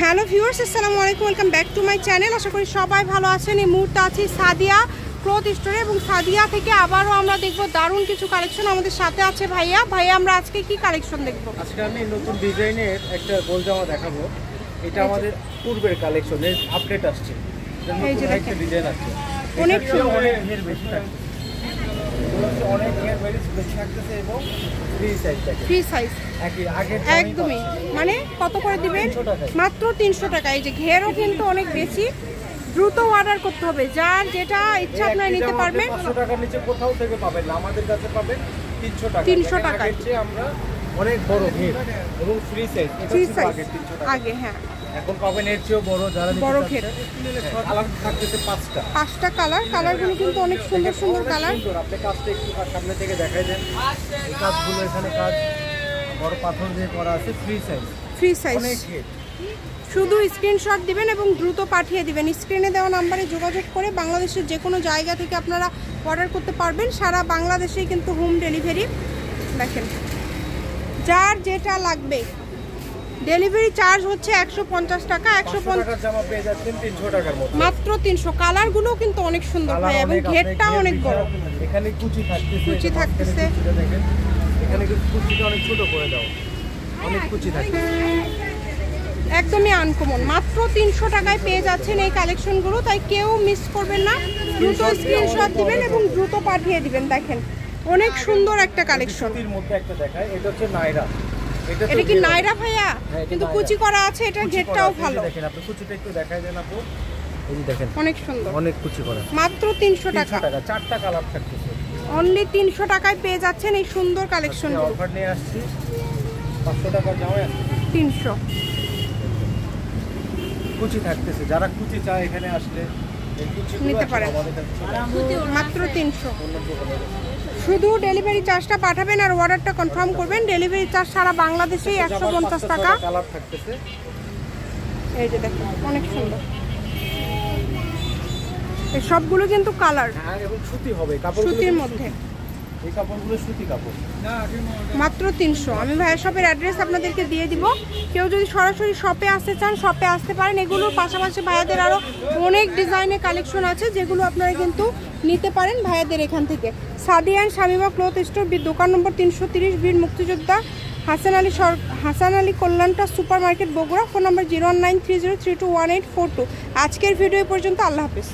Hello viewers, আসসালামু আলাইকুম, welcome back to my channel. আশা করি সবাই ভালো আছেন। এই মুহূর্তে আছি সাদিয়া ক্লথ স্টোরে এবং সাদিয়া থেকে আবারও আমরা দেখব দারুণ কিছু কালেকশন। আমাদের সাথে আছে ভাইয়া। আমরা আজকে কি কালেকশন দেখব? আজকে আমি নতুন ডিজাইনের একটা গোল জামা দেখাবো। এটা আমাদের পূর্বের কালেকশনের আপডেট আসছে। এই যে একটা ডিজাইন আছে, অনেক সুন্দর, অনেক বেশি থাকে, অনেক বেশি থাকতেছে এবং ফ্রি সাইজ একদমই। মানে কত করে দিবেন? মাত্র 300 টাকা। এই যে ঘেরও কিন্তু অনেক বেশি, দ্রুত অর্ডার করতে হবে। যার যেটা ইচ্ছা আপনারা নিতে পারবেন। 500 টাকার নিচে কোথাও থেকে পাবেন না, আমাদের কাছে পাবেন 300 টাকা। 300 টাকা আমরা অনেক বড় ঘের এবং ফ্রি সাইজ। আগে হ্যাঁ, এখন পাবেন এর চেয়েও বড়, যারা বড় ঘের। কালার থাকতেছে 5টা কালারগুলো কিন্তু অনেক সুন্দর সুন্দর কালার। আপনি কাজটা একটু সামনে থেকে দেখাই দেন। এই কাজগুলো এখানে কাজ বড় পাথর দিয়ে করা আছে, ফ্রি সাইজ। অনেক ঘের। শুধু স্ক্রিনশট দিবেন এবং দ্রুত পাঠিয়ে দিবেন। স্ক্রিনে দেওয়া নাম্বারে যোগাযোগ করে বাংলাদেশের যে কোনো জায়গা থেকে আপনারা অর্ডার করতে পারবেন। সারা বাংলাদেশেই কিন্তু হোম ডেলিভারি। দেখেন, যার যেটা লাগবে। ডেলিভারি চার্জ হচ্ছে 150 টাকা। 150 টাকার জামা পেয়ে যাচ্ছেন 300 টাকার মধ্যে, মাত্র 300। কালারগুলো কিন্তু অনেক সুন্দর ভাই এবং ঘেরটাও অনেক বড়। এখানে কুচি থাকতেছে, দেখেন এখানে কুচিটা অনেক ছোট করে দাও, অনেক কুচি থাকে, একদমই আনকমন। মাত্র 300 টাকায় পেয়ে যাচ্ছেন এই কালেকশনগুলো। তাই কেউ মিস করবেন না, দ্রুত স্ক্রিনশট দিবেন এবং দ্রুত পাঠিয়ে দিবেন। দেখেন অনেক সুন্দর একটা কালেকশন। এর মধ্যে একটা দেখাই, এটা হচ্ছে নাইরা। এটা কি নাইরা ভাইয়া? কিন্তু কুচি করা আছে, এটা ঘেরটাও ভালো। দেখেন আপনি কুচিটা একটু দেখাই দেন আপু। এই যে দেখেন অনেক সুন্দর, অনেক কুচি করা। মাত্র 300 টাকা। 4টা কালার থাকতেছে। অনলি 300 টাকায় পেয়ে যাচ্ছেন এই সুন্দর কালেকশন। অফার নিয়ে আসছি 500 টাকার জামা 300 কুচি থাকতেছে। যারা কুচি চায় এখানে আসলে নিতে পারেন, মাত্র 300। শুধু ডেলিভারি চার্জটা পাঠাবেন আর অর্ডারটা কনফার্ম করবেন। ডেলিভারি চার্জ সারা বাংলাদেশেই 150 টাকা। কালার থাকতেছে। এই যে দেখেন অনেক সুন্দর, এই সবগুলো কিন্তু কালার এবং সুতি হবে, সুতির মধ্যে। এই কাপড়গুলো সুতি কাপড়। মাত্র 300। আমি ভাইয়া শপের অ্যাড্রেস আপনাদেরকে দিয়ে দিব। কেউ যদি সরাসরি শপে আসতে চান শপে আসতে পারেন। এগুলোর পাশাপাশি ভাইয়াদের আরও অনেক ডিজাইনের কালেকশন আছে যেগুলো আপনারা কিন্তু নিতে পারেন ভাইয়াদের এখান থেকে। Sadia and Shamima cloth store, দোকান নম্বর 330, বীর মুক্তিযোদ্ধা হাসান আলী কল্যাণটা super market, Bogura. Phone number 01930321842। আজকের ভিডিও পর্যন্ত। আল্লাহ হাফিজ।